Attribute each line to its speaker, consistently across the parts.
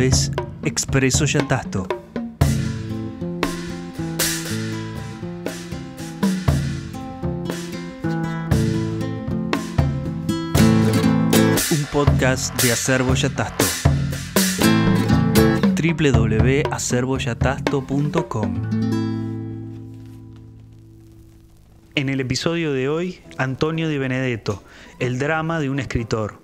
Speaker 1: es Expreso Yatasto. Un podcast de Acervo Yatasto. www.acervoyatasto.com. En el episodio de hoy, Antonio Di Benedetto, el drama de un escritor.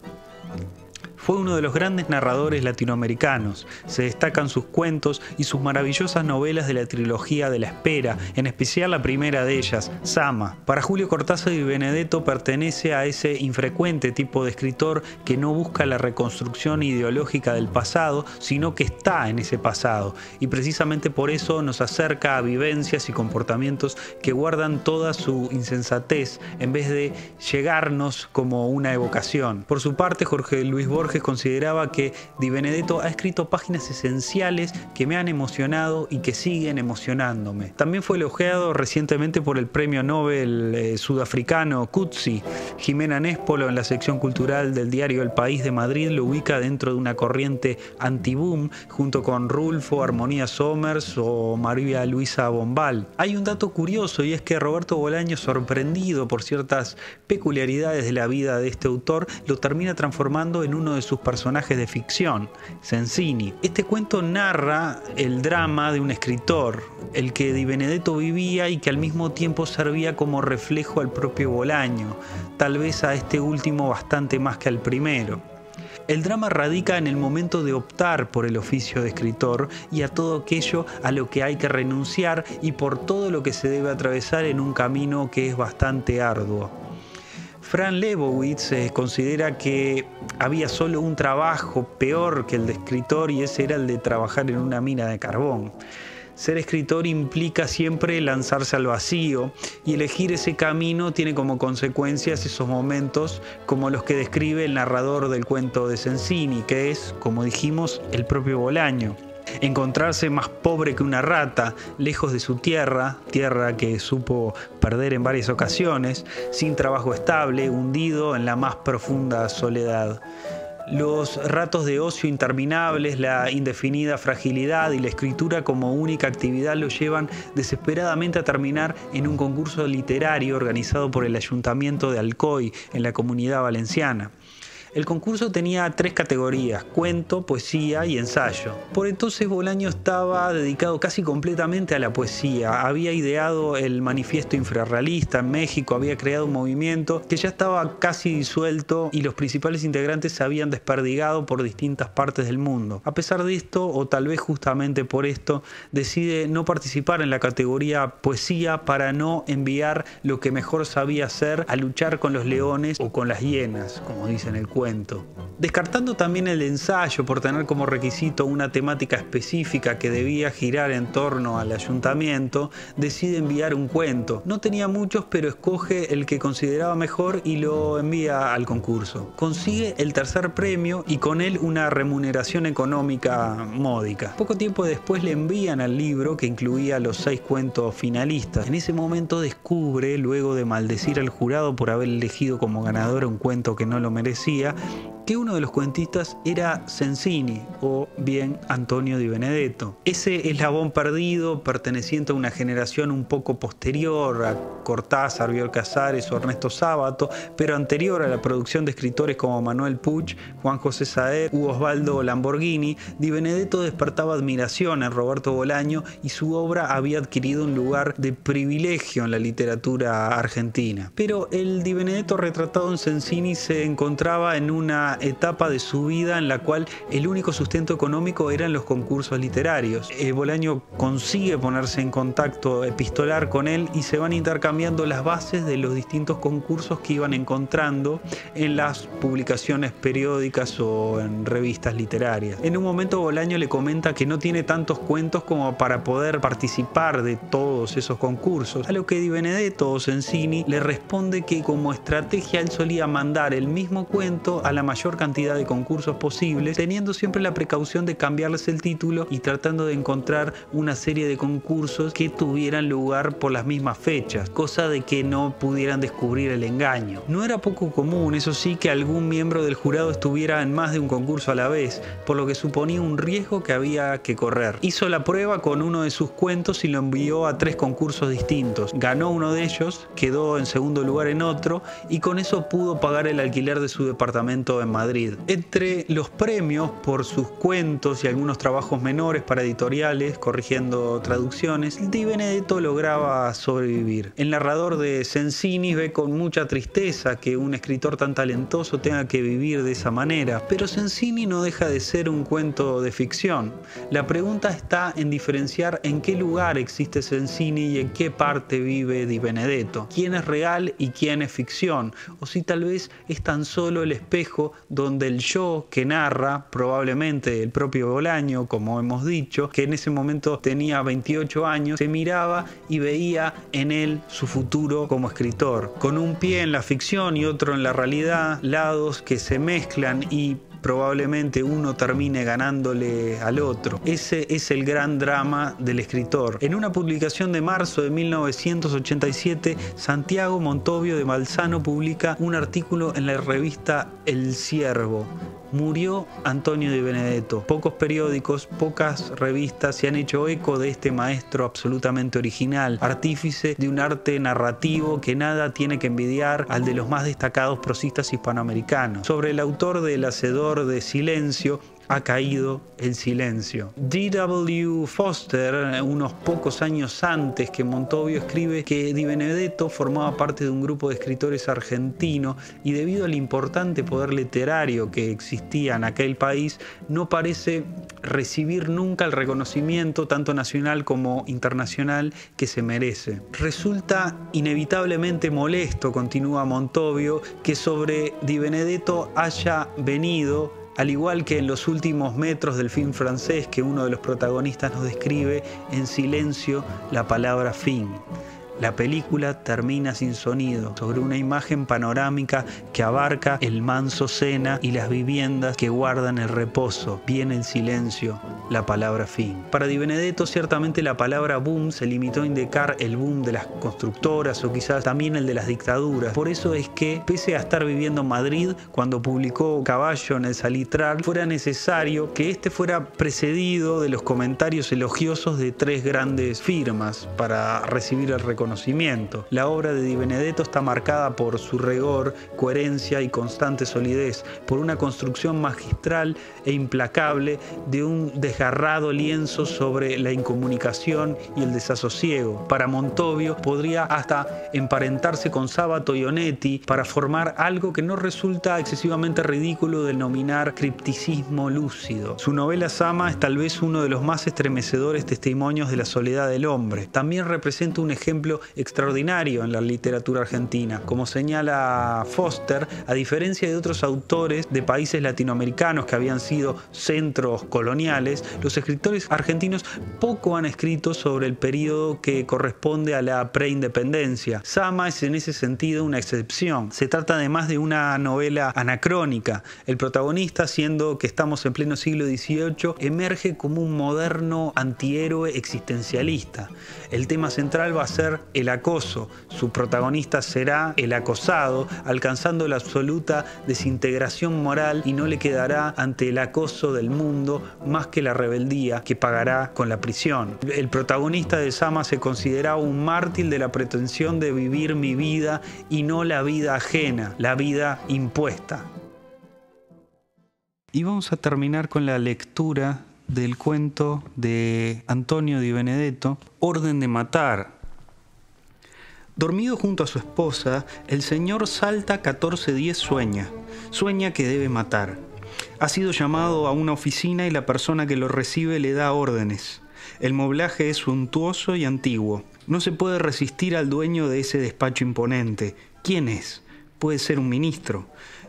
Speaker 1: Fue uno de los grandes narradores latinoamericanos. Se destacan sus cuentos y sus maravillosas novelas de la trilogía de la espera, en especial la primera de ellas, Zama. Para Julio Cortázar, Di Benedetto pertenece a ese infrecuente tipo de escritor que no busca la reconstrucción ideológica del pasado, sino que está en ese pasado, y precisamente por eso nos acerca a vivencias y comportamientos que guardan toda su insensatez, en vez de llegarnos como una evocación. Por su parte, Jorge Luis Borges consideraba que Di Benedetto ha escrito páginas esenciales que me han emocionado y que siguen emocionándome. También fue elogiado recientemente por el premio Nobel sudafricano Coetzee. Jimena Nespolo, en la sección cultural del diario El País de Madrid, lo ubica dentro de una corriente anti-boom, junto con Rulfo, Armonía Somers o María Luisa Bombal. Hay un dato curioso, y es que Roberto Bolaño, sorprendido por ciertas peculiaridades de la vida de este autor, lo termina transformando en uno de sus personajes de ficción, Sensini. Este cuento narra el drama de un escritor, el que Di Benedetto vivía y que al mismo tiempo servía como reflejo al propio Bolaño, tal vez a este último bastante más que al primero. El drama radica en el momento de optar por el oficio de escritor y a todo aquello a lo que hay que renunciar y por todo lo que se debe atravesar en un camino que es bastante arduo. Fran Lebowitz considera que había solo un trabajo peor que el de escritor, y ese era el de trabajar en una mina de carbón. Ser escritor implica siempre lanzarse al vacío, y elegir ese camino tiene como consecuencias esos momentos como los que describe el narrador del cuento de Sensini, que es, como dijimos, el propio Bolaño. Encontrarse más pobre que una rata, lejos de su tierra que supo perder en varias ocasiones, sin trabajo estable, hundido en la más profunda soledad. Los ratos de ocio interminables, la indefinida fragilidad y la escritura como única actividad lo llevan desesperadamente a terminar en un concurso literario organizado por el Ayuntamiento de Alcoy, en la Comunidad Valenciana. El concurso tenía 3 categorías: cuento, poesía y ensayo. Por entonces Bolaño estaba dedicado casi completamente a la poesía. Había ideado el Manifiesto Infrarrealista en México, había creado un movimiento que ya estaba casi disuelto y los principales integrantes se habían desperdigado por distintas partes del mundo. A pesar de esto, o tal vez justamente por esto, decide no participar en la categoría poesía para no enviar lo que mejor sabía hacer a luchar con los leones o con las hienas, como dice en el cuento. Descartando también el ensayo por tener como requisito una temática específica que debía girar en torno al ayuntamiento, decide enviar un cuento. No tenía muchos, pero escoge el que consideraba mejor y lo envía al concurso. Consigue el 3er premio y con él una remuneración económica módica. Poco tiempo después le envían al libro, que incluía los 6 cuentos finalistas. En ese momento descubre, luego de maldecir al jurado por haber elegido como ganador un cuento que no lo merecía, que uno de los cuentistas era Sensini, o bien Antonio Di Benedetto. Ese eslabón perdido, perteneciente a una generación un poco posterior a Cortázar, Bioy Casares o Ernesto Sábato, pero anterior a la producción de escritores como Manuel Puig, Juan José Saer u Osvaldo Lamborghini, Di Benedetto despertaba admiración en Roberto Bolaño y su obra había adquirido un lugar de privilegio en la literatura argentina. Pero el Di Benedetto retratado en Sensini se encontraba en una etapa de su vida en la cual el único sustento económico eran los concursos literarios. Bolaño consigue ponerse en contacto epistolar con él y se van intercambiando las bases de los distintos concursos que iban encontrando en las publicaciones periódicas o en revistas literarias. En un momento Bolaño le comenta que no tiene tantos cuentos como para poder participar de todos esos concursos, a lo que Di Benedetto o Sensini le responde que como estrategia él solía mandar el mismo cuento a la mayoría mayor cantidad de concursos posibles, teniendo siempre la precaución de cambiarles el título y tratando de encontrar una serie de concursos que tuvieran lugar por las mismas fechas, cosa de que no pudieran descubrir el engaño. No era poco común, eso sí, que algún miembro del jurado estuviera en más de un concurso a la vez, por lo que suponía un riesgo que había que correr. Hizo la prueba con uno de sus cuentos y lo envió a 3 concursos distintos. Ganó uno de ellos, quedó en segundo lugar en otro y con eso pudo pagar el alquiler de su departamento en Madrid. Entre los premios por sus cuentos y algunos trabajos menores para editoriales, corrigiendo traducciones, Di Benedetto lograba sobrevivir. El narrador de Sensini ve con mucha tristeza que un escritor tan talentoso tenga que vivir de esa manera, pero Sensini no deja de ser un cuento de ficción. La pregunta está en diferenciar en qué lugar existe Sensini y en qué parte vive Di Benedetto, quién es real y quién es ficción, o si tal vez es tan solo el espejo donde el yo que narra, probablemente el propio Bolaño, como hemos dicho, que en ese momento tenía 28 años, se miraba y veía en él su futuro como escritor, con un pie en la ficción y otro en la realidad, lados que se mezclan y probablemente uno termine ganándole al otro. Ese es el gran drama del escritor. En una publicación de marzo de 1987, Santiago Montovio de Balzano publica un artículo en la revista El Ciervo. Murió Antonio Di Benedetto. Pocos periódicos, pocas revistas se han hecho eco de este maestro absolutamente original, artífice de un arte narrativo que nada tiene que envidiar al de los más destacados prosistas hispanoamericanos. Sobre el autor del Hacedor de Silencio, ha caído el silencio. D.W. Foster, unos pocos años antes que Montovio, escribe que Di Benedetto formaba parte de un grupo de escritores argentinos y debido al importante poder literario que existía en aquel país, no parece recibir nunca el reconocimiento tanto nacional como internacional que se merece. Resulta inevitablemente molesto, continúa Montovio, que sobre Di Benedetto haya venido, al igual que en los últimos metros del film francés que uno de los protagonistas nos describe, en silencio la palabra fin. La película termina sin sonido, sobre una imagen panorámica que abarca el manso Sena y las viviendas que guardan el reposo. Viene el silencio, la palabra fin. Para Di Benedetto, ciertamente la palabra boom se limitó a indicar el boom de las constructoras o quizás también el de las dictaduras. Por eso es que, pese a estar viviendo en Madrid, cuando publicó Caballo en el Salitral, fuera necesario que este fuera precedido de los comentarios elogiosos de 3 grandes firmas para recibir el reconocimiento. La obra de Di Benedetto está marcada por su rigor, coherencia y constante solidez, por una construcción magistral e implacable de un desgarrado lienzo sobre la incomunicación y el desasosiego. Para Montovio podría hasta emparentarse con Sábato y Onetti para formar algo que no resulta excesivamente ridículo denominar cripticismo lúcido. Su novela Zama es tal vez uno de los más estremecedores testimonios de la soledad del hombre. También representa un ejemplo extraordinario en la literatura argentina. Como señala Foster, a diferencia de otros autores de países latinoamericanos que habían sido centros coloniales, los escritores argentinos poco han escrito sobre el periodo que corresponde a la preindependencia. Zama es en ese sentido una excepción. Se trata además de una novela anacrónica. El protagonista, siendo que estamos en pleno siglo XVIII, emerge como un moderno antihéroe existencialista. El tema central va a ser el acoso. Su protagonista será el acosado, alcanzando la absoluta desintegración moral y no le quedará ante el acoso del mundo más que la rebeldía que pagará con la prisión. El protagonista de Zama se considera un mártir de la pretensión de vivir mi vida y no la vida ajena, la vida impuesta. Y vamos a terminar con la lectura del cuento de Antonio Di Benedetto, Orden de matar. Dormido junto a su esposa, el señor Salta 1410 sueña. Sueña que debe matar. Ha sido llamado a una oficina y la persona que lo recibe le da órdenes. El moblaje es suntuoso y antiguo. No se puede resistir al dueño de ese despacho imponente. ¿Quién es? Puede ser un ministro.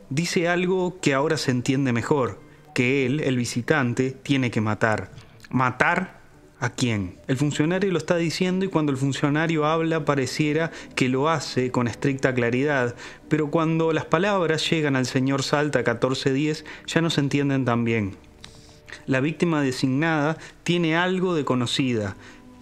Speaker 1: Dice algo que ahora se entiende mejor, que él, el visitante, tiene que matar. ¿Matar? ¿A quién? El funcionario lo está diciendo y cuando el funcionario habla pareciera que lo hace con estricta claridad, pero cuando las palabras llegan al señor Salta 1410 ya no se entienden tan bien. La víctima designada tiene algo de conocida.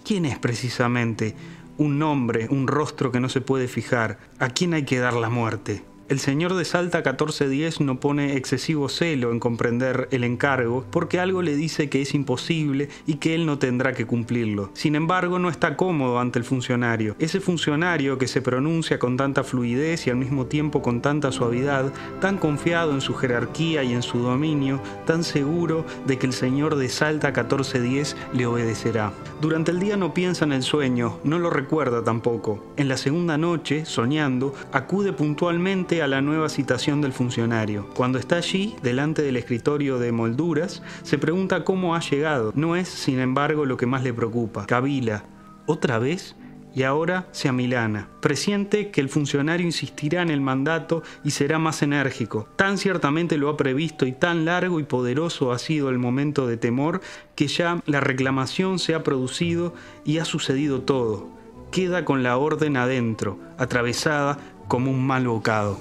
Speaker 1: ¿Quién es precisamente? Un nombre, un rostro que no se puede fijar. ¿A quién hay que dar la muerte? El señor de Salta 1410 no pone excesivo celo en comprender el encargo porque algo le dice que es imposible y que él no tendrá que cumplirlo. Sin embargo, no está cómodo ante el funcionario. Ese funcionario que se pronuncia con tanta fluidez y al mismo tiempo con tanta suavidad, tan confiado en su jerarquía y en su dominio, tan seguro de que el señor de Salta 1410 le obedecerá. Durante el día no piensa en el sueño, no lo recuerda tampoco. En la segunda noche, soñando, acude puntualmente a la nueva citación del funcionario. Cuando está allí, delante del escritorio de molduras, se pregunta cómo ha llegado. No es, sin embargo, lo que más le preocupa. Cavila. ¿Otra vez? Y ahora se amilana. Presiente que el funcionario insistirá en el mandato y será más enérgico. Tan ciertamente lo ha previsto y tan largo y poderoso ha sido el momento de temor que ya la reclamación se ha producido y ha sucedido todo. Queda con la orden adentro, atravesada como un mal bocado.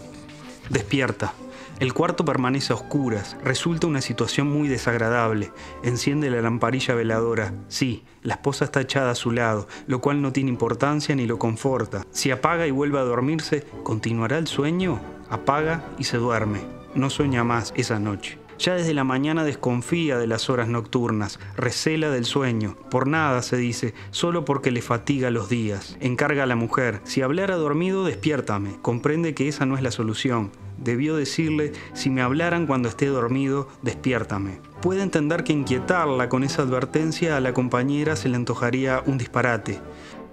Speaker 1: Despierta. El cuarto permanece a oscuras. Resulta una situación muy desagradable. Enciende la lamparilla veladora. Sí, la esposa está echada a su lado, lo cual no tiene importancia ni lo conforta. Si apaga y vuelve a dormirse, ¿continuará el sueño? Apaga y se duerme. No sueña más esa noche. Ya desde la mañana desconfía de las horas nocturnas, recela del sueño. Por nada, se dice, solo porque le fatiga los días. Encarga a la mujer, si hablara dormido, despiértame. Comprende que esa no es la solución. Debió decirle, si me hablaran cuando esté dormido, despiértame. Puede entender que inquietarla con esa advertencia a la compañera se le antojaría un disparate.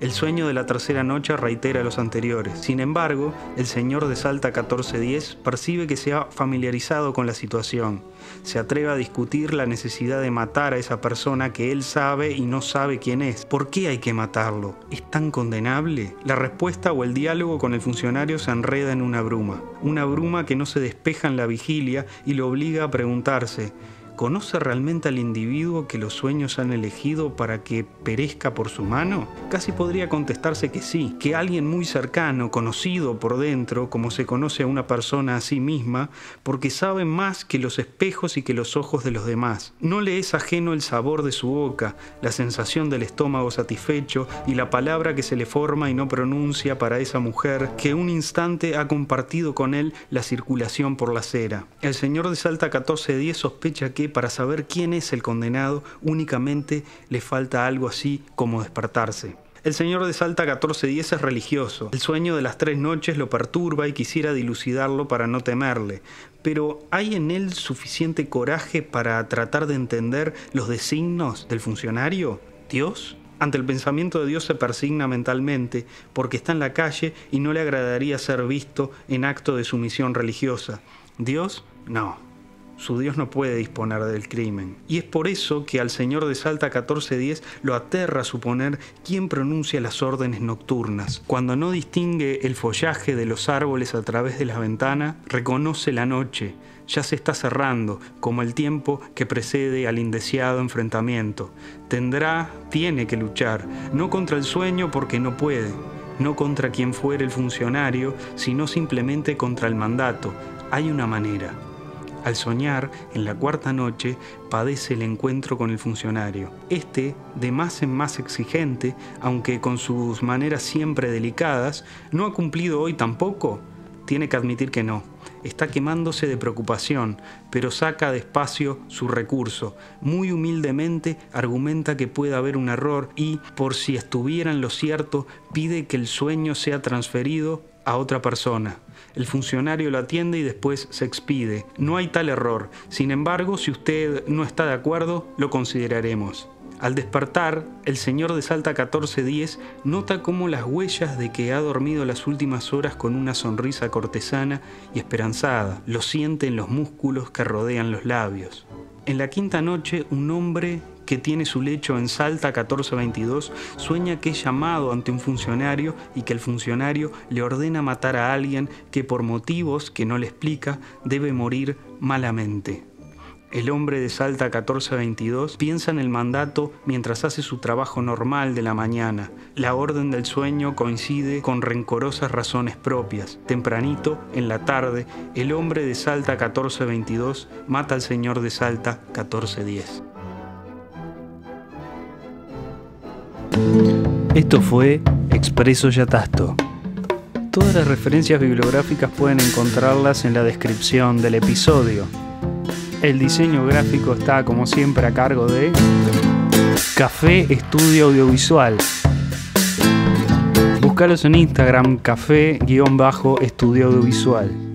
Speaker 1: El sueño de la tercera noche reitera los anteriores. Sin embargo, el señor de Salta 1410 percibe que se ha familiarizado con la situación. Se atreve a discutir la necesidad de matar a esa persona que él sabe y no sabe quién es. ¿Por qué hay que matarlo? ¿Es tan condenable? La respuesta o el diálogo con el funcionario se enreda en una bruma que no se despeja en la vigilia y lo obliga a preguntarse: ¿conoce realmente al individuo que los sueños han elegido para que perezca por su mano? Casi podría contestarse que sí, que alguien muy cercano, conocido por dentro, como se conoce a una persona a sí misma, porque sabe más que los espejos y que los ojos de los demás. No le es ajeno el sabor de su boca, la sensación del estómago satisfecho y la palabra que se le forma y no pronuncia para esa mujer que un instante ha compartido con él la circulación por la acera. El señor de Salta 1410 sospecha que para saber quién es el condenado únicamente le falta algo así como despertarse. El señor de Salta 1410 es religioso. El sueño de las 3 noches lo perturba y quisiera dilucidarlo para no temerle. Pero ¿hay en él suficiente coraje para tratar de entender los designios del funcionario? ¿Dios? Ante el pensamiento de Dios se persigna mentalmente porque está en la calle y no le agradaría ser visto en acto de sumisión religiosa. ¿Dios? No. Su Dios no puede disponer del crimen. Y es por eso que al señor de Salta 1410 lo aterra suponer quién pronuncia las órdenes nocturnas. Cuando no distingue el follaje de los árboles a través de la ventana, reconoce la noche. Ya se está cerrando, como el tiempo que precede al indeseado enfrentamiento. Tiene que luchar, no contra el sueño porque no puede, no contra quien fuere el funcionario, sino simplemente contra el mandato. Hay una manera. Al soñar, en la cuarta noche, padece el encuentro con el funcionario. Este, de más en más exigente, aunque con sus maneras siempre delicadas, ¿no ha cumplido hoy tampoco? Tiene que admitir que no. Está quemándose de preocupación, pero saca despacio su recurso. Muy humildemente argumenta que puede haber un error y, por si estuviera en lo cierto, pide que el sueño sea transferido a otra persona. El funcionario lo atiende y después se expide. No hay tal error. Sin embargo, si usted no está de acuerdo, lo consideraremos. Al despertar, el señor de Salta 1410 nota cómo las huellas de que ha dormido las últimas horas con una sonrisa cortesana y esperanzada lo siente en los músculos que rodean los labios. En la quinta noche, un hombre que tiene su lecho en Salta 1422 sueña que es llamado ante un funcionario y que el funcionario le ordena matar a alguien que por motivos que no le explica debe morir malamente. El hombre de Salta 1422 piensa en el mandato mientras hace su trabajo normal de la mañana. La orden del sueño coincide con rencorosas razones propias. Tempranito, en la tarde, el hombre de Salta 1422 mata al señor de Salta 1410. Esto fue Expreso Yatasto. Todas las referencias bibliográficas pueden encontrarlas en la descripción del episodio. El diseño gráfico está, como siempre, a cargo de Café Estudio Audiovisual. Búscalos en Instagram, café-estudio audiovisual.